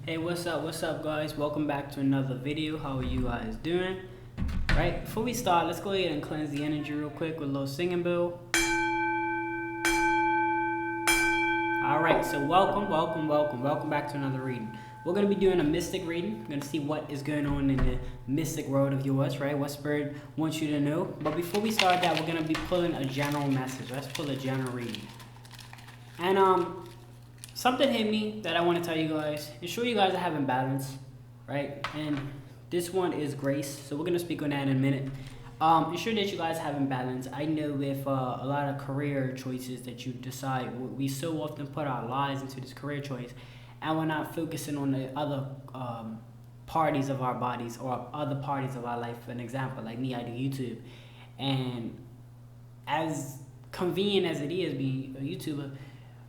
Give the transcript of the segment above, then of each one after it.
Hey, what's up guys? Welcome back to another video. How are you guys doing? Right, before we start, let's go ahead and cleanse the energy real quick with a little singing bill. Alright, so welcome back to another reading. We're going to be doing a mystic reading. We're going to see what is going on in the mystic world of yours, right? What spirit wants you to know. But before we start that, we're going to be pulling a general message. Let's pull a general reading. And something hit me that I want to tell you guys. Ensure you guys are having balance, right? And this one is grace, so we're going to speak on that in a minute. Ensure that you guys are having balance. I know with a lot of career choices that you decide, we so often put our lives into this career choice, and we're not focusing on the other parties of our bodies or other parties of our life. For an example, like me, I do YouTube, and as convenient as it is being a YouTuber,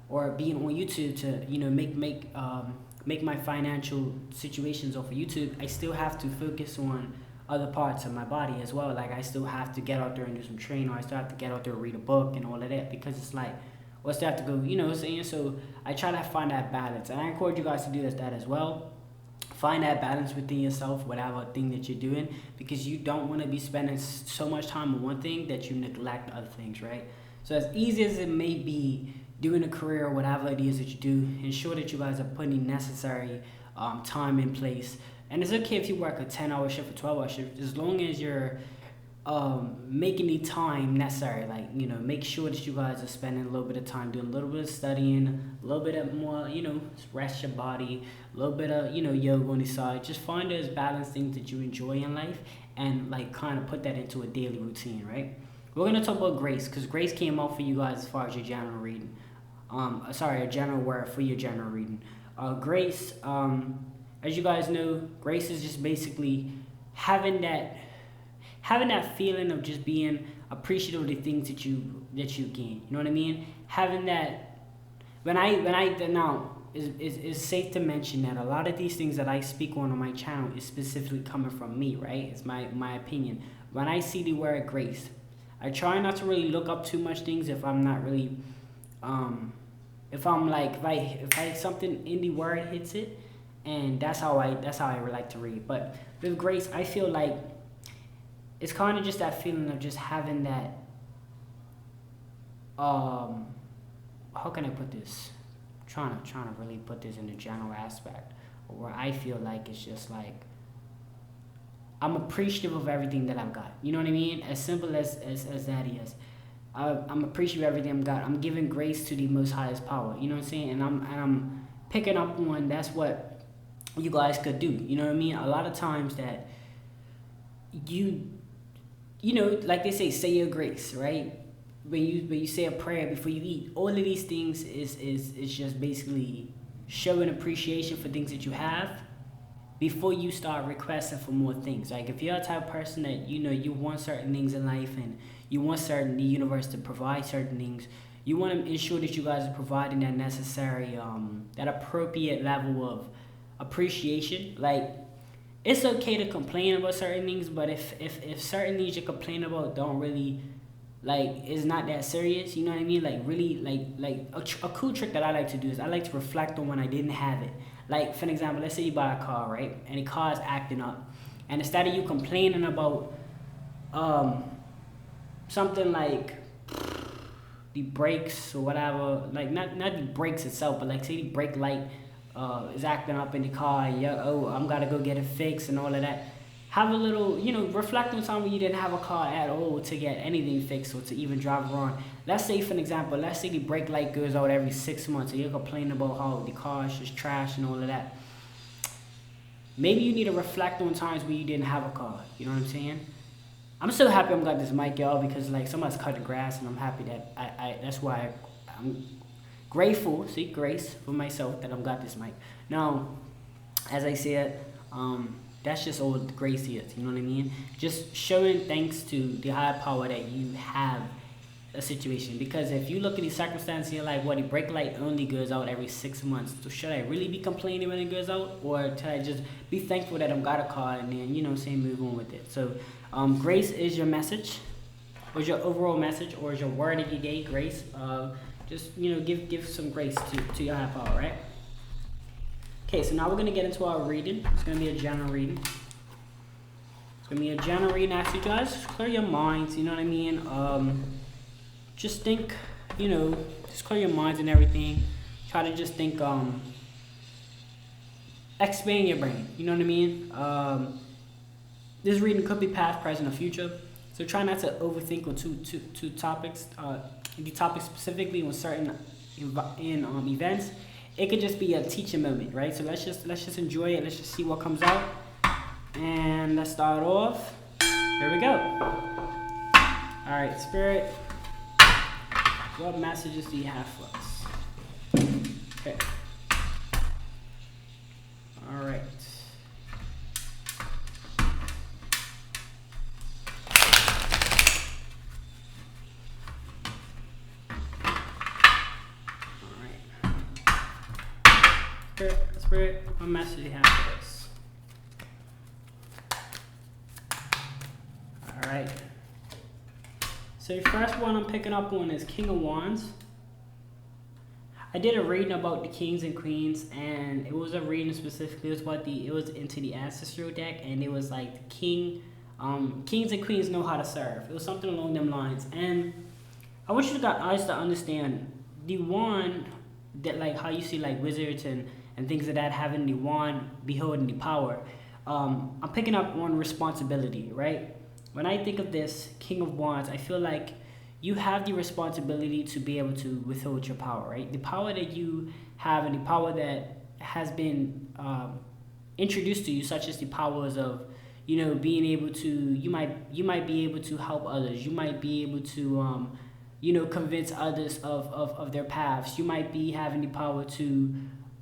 or being on YouTube to make my financial situations off of YouTube, I still have to focus on other parts of my body as well. Like I still have to get out there and do some training, or I still have to get out there and read a book and all of that, because it's like, well, I still have to go, you know what I'm saying? So I try to find that balance, and I encourage you guys to do that as well. Find that balance within yourself, whatever thing that you're doing, because you don't want to be spending so much time on one thing that you neglect other things, right? So as easy as it may be, doing a career or whatever it is that you do, ensure that you guys are putting necessary time in place. And it's okay if you work a 10-hour shift or 12-hour shift, as long as you're making the time necessary. Like, you know, make sure that you guys are spending a little bit of time doing a little bit of studying, a little bit of more, you know, rest your body, a little bit of, you know, yoga on the side. Just find those balanced things that you enjoy in life, and like kind of put that into a daily routine, right? We're going to talk about grace, because grace came out for you guys as far as your general reading. A general word for your general reading. Grace, as you guys know, grace is just basically having that feeling of just being appreciative of the things that you gain. You know what I mean? Having that, it's safe to mention that a lot of these things that I speak on my channel is specifically coming from me, right? It's my opinion. When I see the word grace, I try not to really look up too much things if I'm not really, if I something in the word hits it, and that's how I like to read. But with grace, I feel like it's kind of just that feeling of just having that, how can I put this? Trying to really put this in a general aspect, where I feel like it's just like, I'm appreciative of everything that I've got. You know what I mean? As simple as that is. I'm appreciative of everything I've got. I'm giving grace to the most highest power. You know what I'm saying? And I'm picking up on that's what you guys could do. You know what I mean? A lot of times that you know, like they say your grace, right? When you say a prayer before you eat, all of these things is just basically showing appreciation for things that you have before you start requesting for more things. Like if you're a type of person that, you know, you want certain things in life, and you want the universe to provide certain things, you want to ensure that you guys are providing that necessary, that appropriate level of appreciation. Like, it's okay to complain about certain things, but if certain things you're complaining about don't really, like, it's not that serious, you know what I mean? Like, really, like a cool trick that I like to do is I like to reflect on when I didn't have it. Like, for an example, let's say you buy a car, right? And the car is acting up. And instead of you complaining about something like the brakes or whatever, like not the brakes itself, but like say the brake light is acting up in the car, I'm gotta go get it fixed and all of that. Have a little, you know, reflect on time when you didn't have a car at all to get anything fixed or to even drive around. Let's say, for an example, let's say the brake light goes out every 6 months, and you're complaining about how the car is just trash and all of that. Maybe you need to reflect on times when you didn't have a car. You know what I'm saying? I'm so happy I'm got this mic, y'all, because like somebody's cutting grass, and I'm happy that that's why I'm grateful, grace for myself that I've got this mic. Now, as I said, that's just all grace is, you know what I mean? Just showing thanks to the higher power that you have a situation. Because if you look at the circumstances in your life, the brake light only goes out every 6 months. So should I really be complaining when it goes out? Or should I just be thankful that I've got a car, and then, you know what I'm saying, move on with it? So grace is your message, or is your overall message, or is your word of your day, grace. Just, you know, give some grace to your higher power, right? Okay, so now we're going to get into our reading. It's going to be a general reading. It's going to be a general reading. Actually, guys, just clear your minds, you know what I mean? Just think, you know, just clear your minds and everything. Try to just think, expand your brain, you know what I mean? This reading could be past, present, or future. So try not to overthink on two topics, the topic specifically on certain events. It could just be a teaching moment, right? So let's just enjoy it. Let's just see what comes out. And let's start off. Here we go. All right, Spirit. What messages do you have for us? Okay. All right. Spirit, what message do you have for us? Alright. So the first one I'm picking up on is King of Wands. I did a reading about the kings and queens, and it was a reading specifically. It was into the ancestral deck, and it was like the kings and queens know how to serve. It was something along them lines. And I want you guys to understand the wand, that like how you see like wizards and things of that having the wand beholding the power. I'm picking up on responsibility, right? When I think of this King of Wands, I feel like you have the responsibility to be able to withhold your power, right? The power that you have and the power that has been introduced to you, such as the powers of, you know, being able to, you might be able to help others. You might be able to, you know, convince others of their paths. You might be having the power to,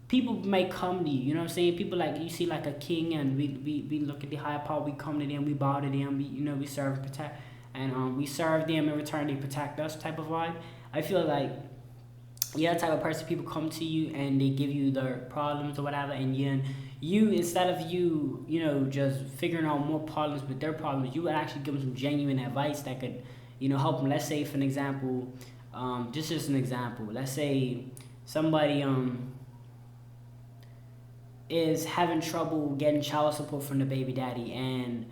people might come to you, you know what I'm saying? People like, you see like a king, and we look at the higher power, we come to them, we bow to them, we serve and protect, and we serve them in return, they protect us type of vibe. I feel like you're the type of person, people come to you and they give you their problems or whatever, and you instead of you know, just figuring out more problems with their problems, you would actually give them some genuine advice that could, you know, help them. Let's say, for an example, just an example, let's say somebody is having trouble getting child support from the baby daddy, and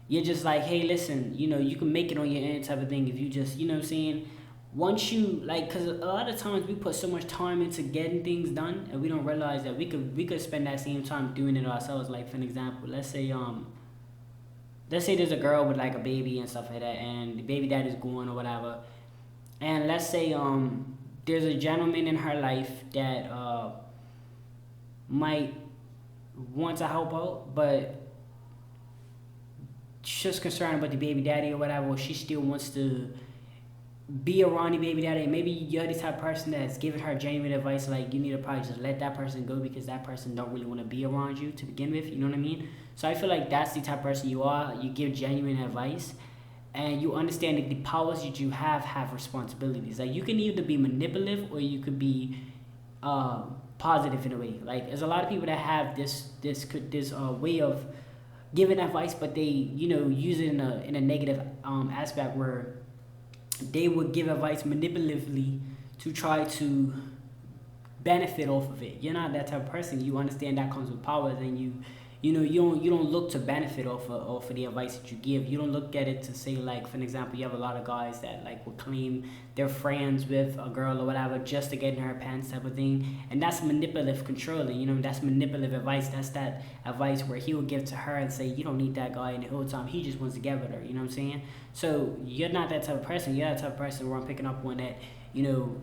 you're just like, hey, listen, you know, you can make it on your own type of thing if you just, you know what I'm saying? Once you, like, because a lot of times we put so much time into getting things done, and we don't realize that we could spend that same time doing it ourselves. Like, for an example, let's say there's a girl with like a baby and stuff like that, and the baby daddy's gone or whatever, and let's say there's a gentleman in her life that might want to help out, but she's just concerned about the baby daddy or whatever, or she still wants to be around the baby daddy. And maybe you're the type of person that's giving her genuine advice, like, you need to probably just let that person go because that person don't really want to be around you to begin with, you know what I mean? So I feel like that's the type of person you are. You give genuine advice, and you understand that the powers that you have responsibilities. Like, you can either be manipulative or you could be positive in a way. Like, there's a lot of people that have this way of giving advice, but they, you know, use it in a negative aspect, where they would give advice manipulatively to try to benefit off of it. You're not that type of person. You understand that comes with powers, and you don't look to benefit off of the advice that you give. You don't look at it to say, like, for an example, you have a lot of guys that like will claim they're friends with a girl or whatever just to get in her pants type of thing, and that's manipulative controlling. You know, that's manipulative advice. That's that advice where he will give to her and say, you don't need that guy, and the whole time he just wants to get with her. You know what I'm saying? So you're not that type of person. You're that type of person where I'm picking up on that. You know,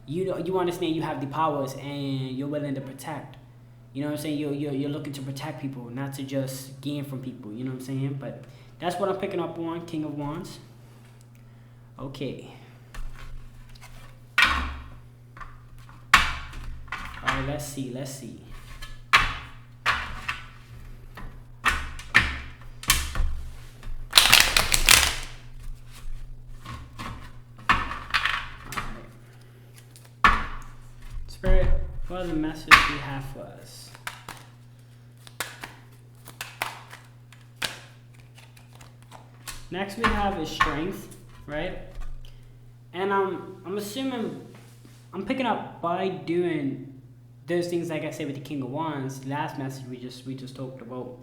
you understand you have the powers and you're willing to protect. You know what I'm saying? You're looking to protect people, not to just gain from people. You know what I'm saying? But that's what I'm picking up on, King of Wands. Okay. Alright, let's see. Alright. Spirit, what are the messages you have for us? Next we have is strength, right? And I'm assuming, I'm picking up by doing those things, like I said with the King of Wands, last message we just talked about,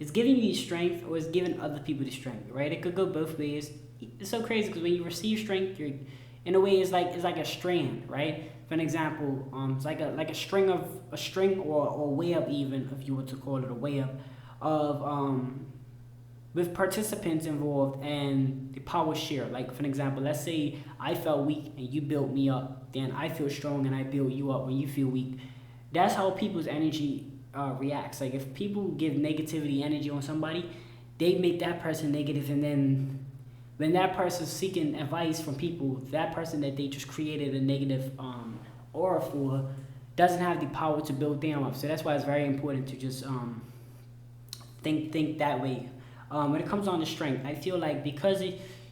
it's giving you strength or it's giving other people the strength, right? It could go both ways. It's so crazy because when you receive strength, you're in a way it's like a strand, right? For an example, it's like a string or a way up, even if you were to call it a way up of with participants involved and the power share. Like for an example, let's say I felt weak and you built me up, then I feel strong and I build you up when you feel weak. That's how people's energy reacts. Like if people give negativity energy on somebody, they make that person negative, and then when that person's seeking advice from people, that person that they just created a negative aura for doesn't have the power to build them up. So that's why it's very important to just think that way. When it comes on to strength, I feel like because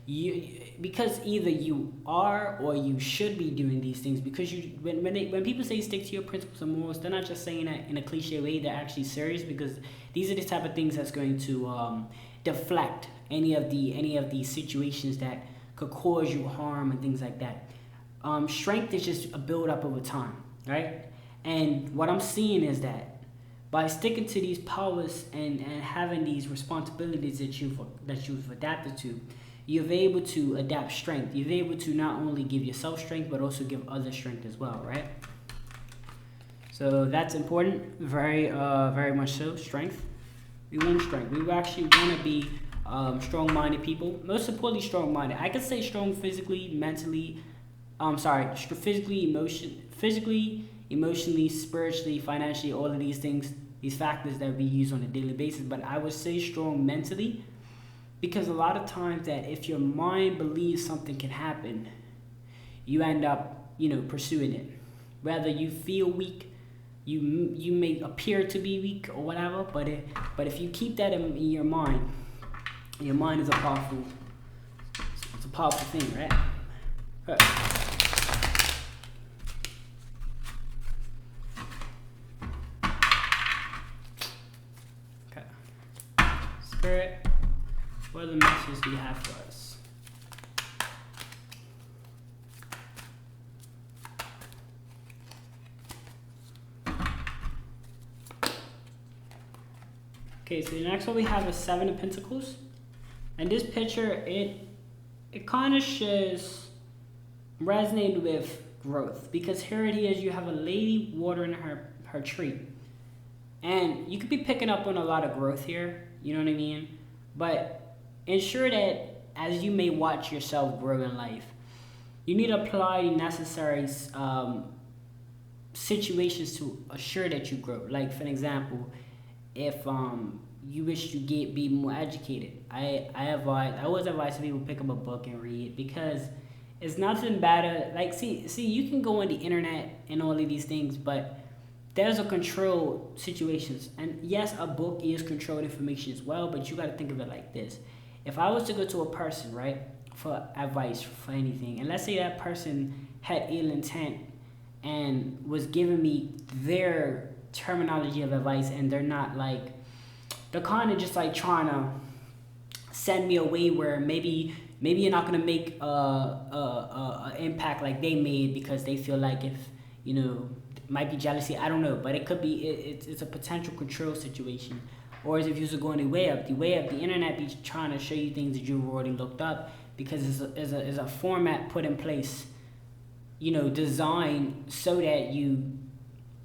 either you are or you should be doing these things, because when people say stick to your principles and morals, they're not just saying that in a cliche way. They're actually serious, because these are the type of things that's going to deflect any of the situations that could cause you harm and things like that. Strength is just a build up over time, right? And what I'm seeing is that by sticking to these powers and having these responsibilities that you've adapted to, you're able to adapt strength. You're able to not only give yourself strength, but also give others strength as well, right? So that's important, very much so. Strength. We want strength. We actually want to be strong-minded people. Most importantly, strong-minded. I could say strong physically, mentally. Physically, emotionally, spiritually, financially, all of these things, these factors that we use on a daily basis. But I would say strong mentally, because a lot of times that if your mind believes something can happen, you end up, pursuing it. Whether you feel weak, you may appear to be weak or whatever, but if you keep that in your mind is a powerful thing, right? Okay. Spirit, what are the messages do you have for us? Okay, so the next one we have is Seven of Pentacles. And this picture, it kind of shows, resonated with growth. Because here it is, you have a lady watering her tree. And you could be picking up on a lot of growth here, you know what I mean? But ensure that as you may watch yourself grow in life, you need to apply necessary situations to assure that you grow. Like for an example, if you wish to be more educated, I always advise people pick up a book and read, because it's nothing better. Like see, you can go on the internet and all of these things, but there's a controlled situations. And yes, a book is controlled information as well, but you got to think of it like this. If I was to go to a person, right, for advice for anything, and let's say that person had ill intent and was giving me their terminology of advice, and they're kind of just like trying to send me away where maybe you're not going to make a impact like they made, because they feel like if, might be jealousy, I don't know, but it could be, it's a potential control situation. Or as if you're going the way up, the internet be trying to show you things that you've already looked up, because it's a format put in place, designed so that you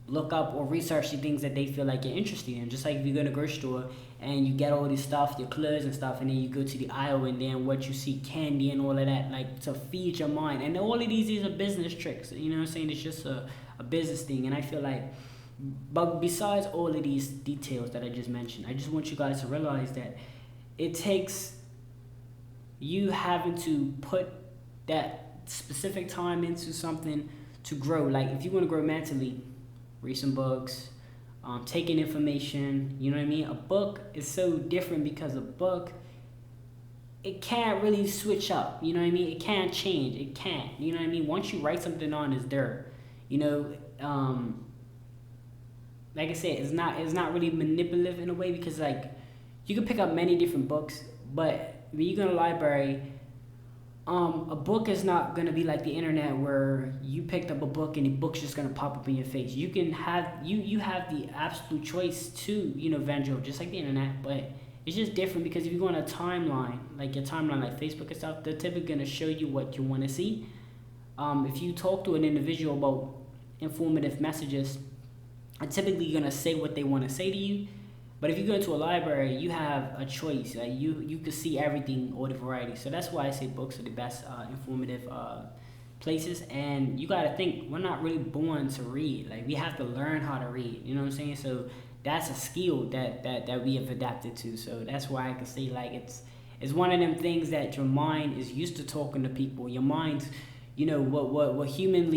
look up or research the things that they feel like you're interested in. Just like if you go to a grocery store and you get all this stuff, your clothes and stuff, and then you go to the aisle and then what you see, candy and all of that, like to feed your mind. And all of these are business tricks, you know what I'm saying? It's just a business thing. And I feel like, but besides all of these details that I just mentioned, I just want you guys to realize that it takes you having to put that specific time into something to grow. Like if you want to grow mentally, read some books, taking information, you know what I mean? A book is so different, because a book, it can't really switch up, you know what I mean? It can't change, it can't, you know what I mean? Once you write something on, it's there, like I said, it's not really manipulative in a way, because like you can pick up many different books, but when you go to the library, A book is not gonna be like the internet where you picked up a book and the book's just gonna pop up in your face. You can have you have the absolute choice to venture just like the internet, but it's just different because if you go on a timeline, like your timeline, like Facebook and stuff, they're typically gonna show you what you want to see. If you talk to an individual about informative messages, are typically gonna say what they want to say to you. But if you go into a library, you have a choice. Like you can see everything, all the variety. So that's why I say books are the best informative places. And you gotta think, we're not really born to read. Like we have to learn how to read. You know what I'm saying? So that's a skill that we have adapted to. So that's why I can say like it's one of them things that your mind is used to talking to people. Your mind's, what humanly,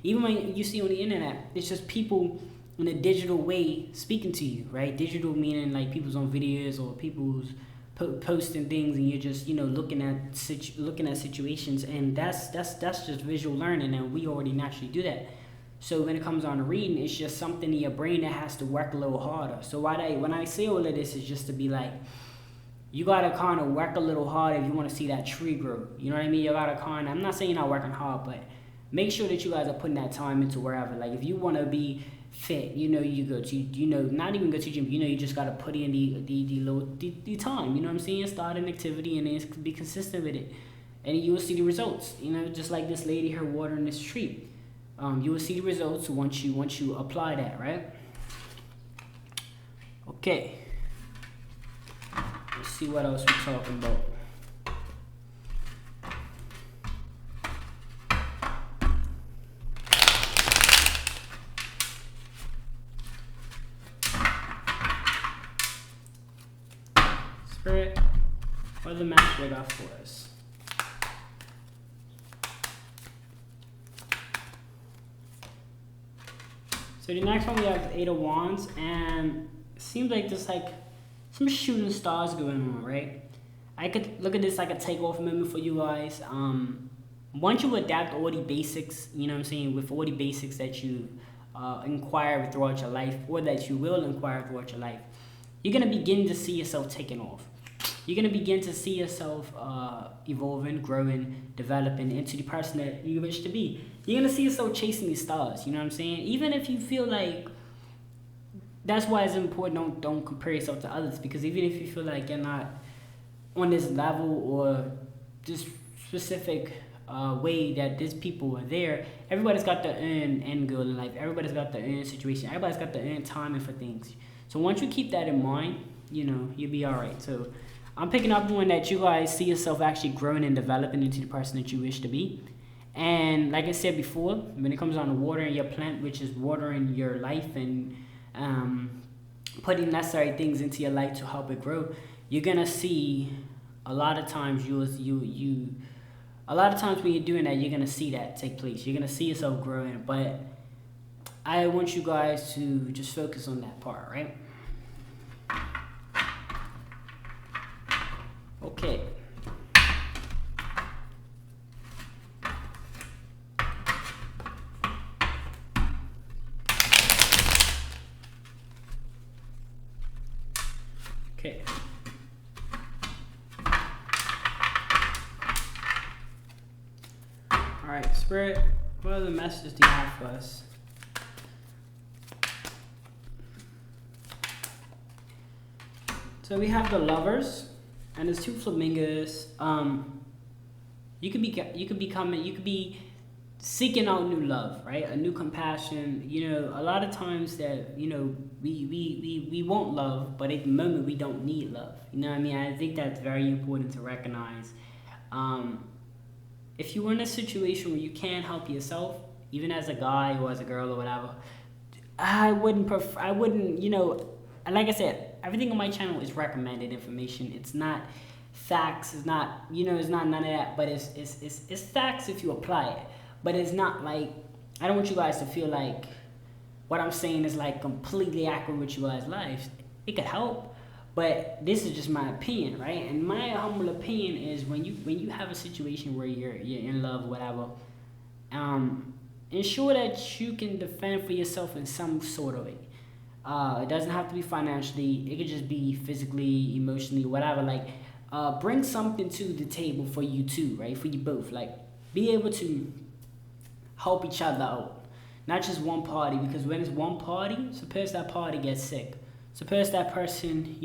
even when you see on the internet, it's just people in a digital way speaking to you, right? Digital meaning like people's on videos or people's posting things, and you're just looking at situations, and that's just visual learning, and we already naturally do that. So when it comes on to reading, it's just something in your brain that has to work a little harder. So when I say all of this, is just to be like, you gotta kind of work a little harder if you want to see that tree grow. You know what I mean? You gotta kind of, I'm not saying you're not working hard, but make sure that you guys are putting that time into wherever. Like if you want to be fit, you go to, not even go to gym, you just got to put in the time, you know what I'm saying? Start an activity and then be consistent with it. And you will see the results, just like this lady here watering this tree. You will see the results once you apply that, right? Okay. Let's see what else we're talking about. Spirit, what are the match they got for us? So the next one we have Eight of Wands, and it seems like there's like some shooting stars going on, right? I could look at this like a takeoff moment for you guys. Once you adapt all the basics, you know what I'm saying, with all the basics that you inquire throughout your life, or that you will inquire throughout your life, you're gonna begin to see yourself taking off. You're gonna begin to see yourself evolving, growing, developing into the person that you wish to be. You're gonna see yourself chasing these stars. You know what I'm saying? Even if you feel like, that's why it's important. Don't compare yourself to others, because even if you feel like you're not on this level or this specific way that these people are there, everybody's got their own end goal in life. Everybody's got their own situation. Everybody's got their own timing for things. So once you keep that in mind, you'll be all right. So I'm picking up on that you guys see yourself actually growing and developing into the person that you wish to be. And like I said before, when it comes on to watering your plant, which is watering your life and putting necessary things into your life to help it grow, you're gonna see a lot of times a lot of times when you're doing that, you're gonna see that take place. You're gonna see yourself growing. But I want you guys to just focus on that part, right? Okay. Okay. All right, Spirit, what are the messages do you have for us? So we have the Lovers, and there's two flamingos. You could be seeking out new love, right? A new compassion. A lot of times that we want love, but at the moment we don't need love. You know what I mean? I think that's very important to recognize. If you're in a situation where you can't help yourself, even as a guy or as a girl or whatever, I wouldn't, like I said, everything on my channel is recommended information. It's not facts. It's not, it's not none of that, but it's facts if you apply it. But it's not like, I don't want you guys to feel like what I'm saying is like completely accurate with you guys' lives. It could help, but this is just my opinion, right? And my humble opinion is when you have a situation where you're in love, whatever, ensure that you can defend for yourself in some sort of way. It doesn't have to be financially. It could just be physically, emotionally, whatever. Like, bring something to the table for you too, right? For you both, like be able to help each other out, not just one party. Because when it's one party, suppose that party gets sick, suppose that person,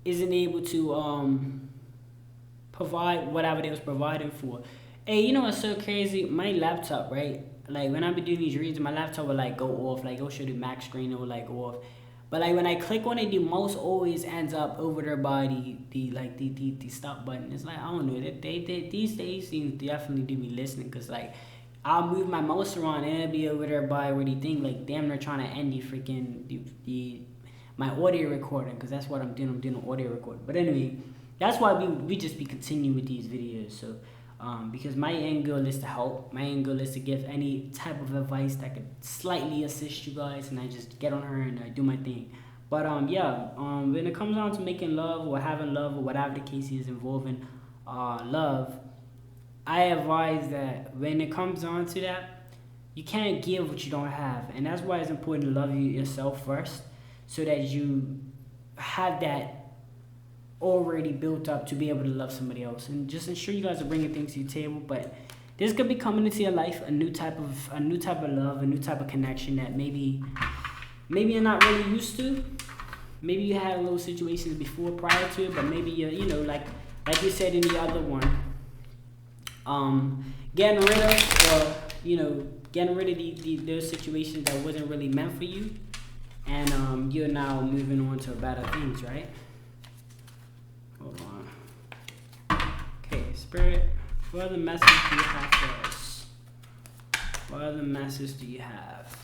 isn't able to provide whatever they was providing for. Hey, you know what's so crazy? My laptop, right? Like when I be doing these reads, my laptop will like go off, like it'll show the max screen, it will like go off. But like when I click on it, the mouse always ends up over there by the stop button. It's like I don't know. They these days seem to definitely do me listening, cause like I'll move my mouse around and it'll be over there by where they think like damn they're trying to end the freaking my audio recording, cause that's what I'm doing. I'm doing an audio recording. But anyway, that's why we just be continuing with these videos. So. Because my end goal is to help. My end goal is to give any type of advice that could slightly assist you guys, and I just get on her and I do my thing. But when it comes down to making love or having love or whatever the case is involving love, I advise that when it comes down to that, you can't give what you don't have, and that's why it's important to love yourself first, so that you have that already built up to be able to love somebody else. And just ensure you guys are bringing things to your table. But this could be coming into your life, a new type of love, a new type of connection that maybe you're not really used to. Maybe you had little situations before prior to it, but maybe you're, like you said in the other one, getting rid of those situations that wasn't really meant for you, and you're now moving on to better things, right? Hold on. Okay, Spirit, what other message do you have for us? What other message do you have?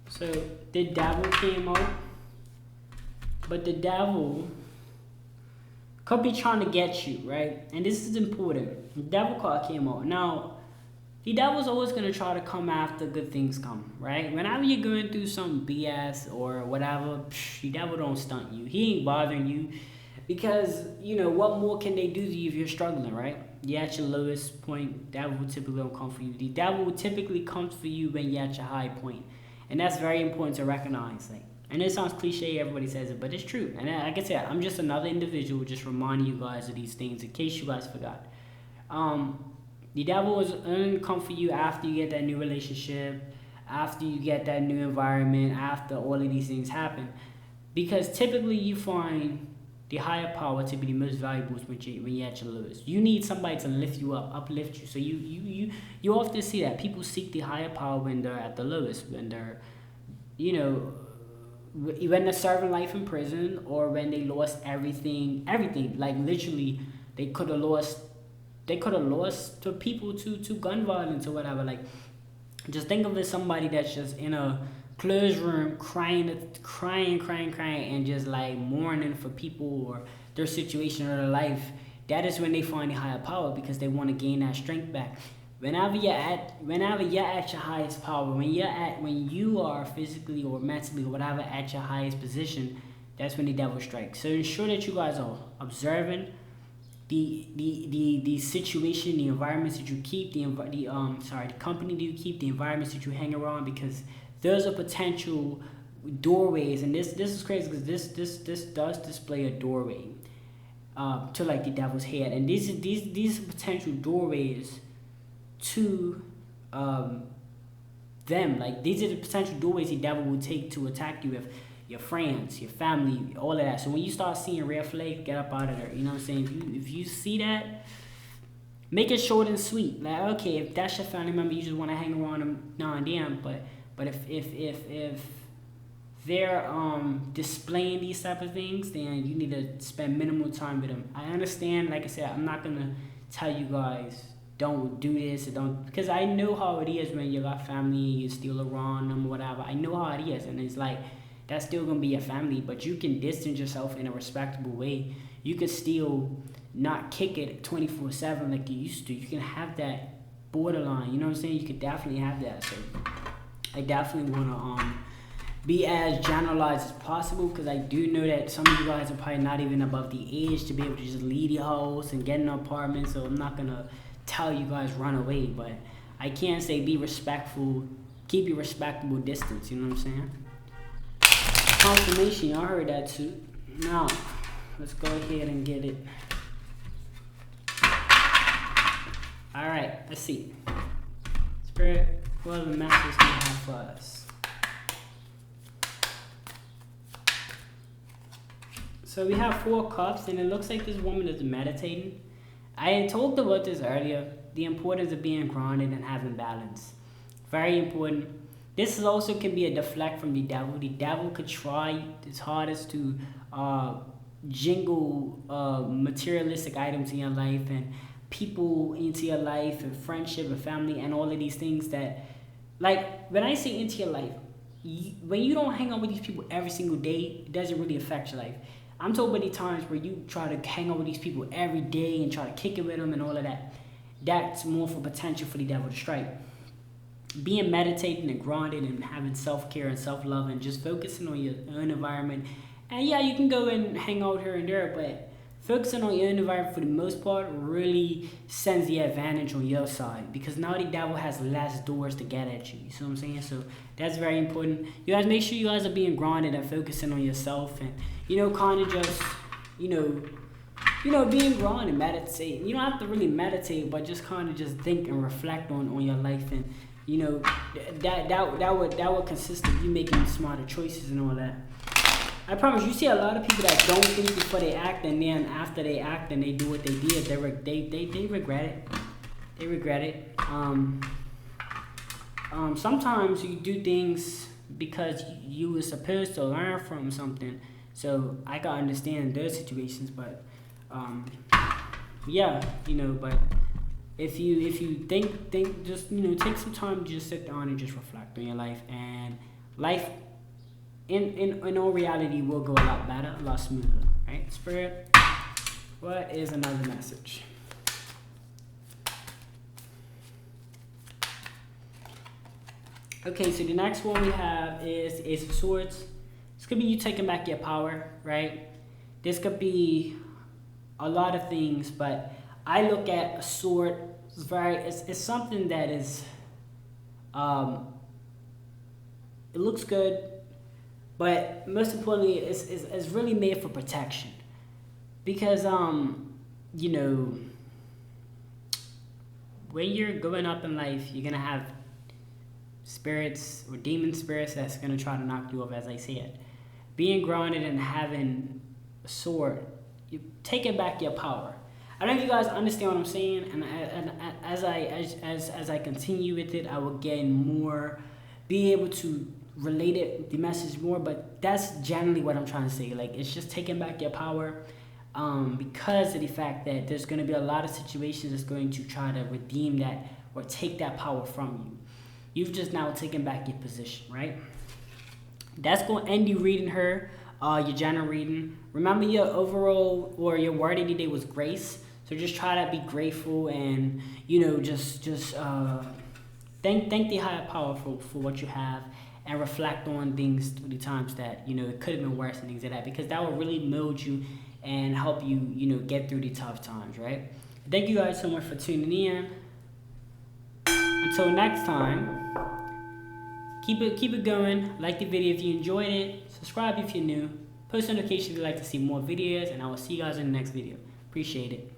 So, the devil came out, but the devil could be trying to get you, right? And this is important. The devil card came out. Now, the devil's always going to try to come after good things come, right? Whenever you're going through some BS or whatever, the devil don't stunt you. He ain't bothering you because, what more can they do to you if you're struggling, right? You're at your lowest point, devil will typically don't come for you. The devil will typically come for you when you're at your high point. And that's very important to recognize. And it sounds cliche, everybody says it, but it's true. And like I said, I'm just another individual just reminding you guys of these things in case you guys forgot. The devil will only come for you after you get that new relationship, after you get that new environment, after all of these things happen. Because typically you find the higher power to be the most valuable when you're at your lowest. You need somebody to lift you up, uplift you. So you often see that people seek the higher power when they're at the lowest, when they're, when they're serving life in prison, or when they lost everything. Like literally, they could have lost to people to gun violence or whatever. Like, just think of it as somebody that's just in a closed room crying, and just like mourning for people or their situation or their life. That is when they find the higher power, because they want to gain that strength back. Whenever you're at your highest power, when you are physically or mentally or whatever at your highest position, that's when the devil strikes. So ensure that you guys are observing the situation, the environments that you keep, the company that you keep, the environments that you hang around, because there's a potential doorways, and this is crazy because this does display a doorway to like the devil's head, and these potential doorways to them. Like, these are the potential doorways the devil will take to attack you with your friends, your family, all of that. So when you start seeing red flags, get up out of there. You know what I'm saying? If you see that, make it short and sweet. Like, okay, if that's your family member, you just want to hang around them now and then. But if they're displaying these type of things, then you need to spend minimal time with them. I understand, like I said, I'm not gonna tell you guys don't do this or don't, because I know how it is when you got family, you still around them or whatever. I know how it is, and it's like, that's still gonna be your family, but you can distance yourself in a respectable way. You can still not kick it 24/7 like you used to. You can have that borderline, you know what I'm saying? You could definitely have that. So I definitely wanna be as generalized as possible, because I do know that some of you guys are probably not even above the age to be able to just leave your house and get an apartment. So I'm not gonna tell you guys run away, but I can say be respectful, keep your respectable distance, you know what I'm saying? confirmation. Y'all heard that too. Now, let's go ahead and get it. Alright, let's see. Spirit, what other messages do you have for us? So we have 4 cups, and it looks like this woman is meditating. I had talked about this earlier, the importance of being grounded and having balance. Very important. This is also can be a deflect from the devil. The devil could try his hardest to jingle materialistic items in your life and people into your life and friendship and family and all of these things that, like, when I say into your life, when you don't hang out with these people every single day, it doesn't really affect your life. I'm told many times where you try to hang out with these people every day and try to kick it with them and all of that. That's more for potential for the devil to strike. Being meditating and grounded and having self-care and self-love and just focusing on your own environment. And yeah, you can go and hang out here and there, but focusing on your own environment for the most part really sends the advantage on your side, because now the devil has less doors to get at you. You see what I'm saying? So that's very important. You guys make sure you guys are being grounded and focusing on yourself, and kind of just being grounded, meditate. You don't have to really meditate, but just kind of just think and reflect on your life, and that would consist of you making smarter choices and all that. I promise you see a lot of people that don't think before they act, and then after they act and they do what they did, they regret it. They regret it. Sometimes you do things because you were supposed to learn from something. So I can understand those situations, but but if you think just take some time to just sit down and just reflect on your life, and life in all reality will go a lot better, a lot smoother. Right? Spirit, what is another message? Okay, so the next one we have is Ace of Swords. This could be you taking back your power, right? This could be a lot of things, but I look at a sword, it's something that is, it looks good, but most importantly, it's really made for protection. Because, when you're going up in life, you're going to have spirits or demon spirits that's going to try to knock you off, as I said. Being grounded and having a sword, you're taking back your power. I don't know if you guys understand what I'm saying, and as I continue with it, I will gain more, be able to relate the message more, but that's generally what I'm trying to say. Like, it's just taking back your power, because of the fact that there's going to be a lot of situations that's going to try to redeem that or take that power from you. You've just now taken back your position, right? That's going to end you reading her, your general reading. Remember, your overall or your word of the day was grace. So just try to be grateful and, just thank the higher power for what you have, and reflect on things through the times that, it could have been worse and things like that, because that will really mold you and help you, get through the tough times, right? Thank you guys so much for tuning in. Until next time, keep it going. Like the video if you enjoyed it. Subscribe if you're new. Post notifications if you'd like to see more videos, and I will see you guys in the next video. Appreciate it.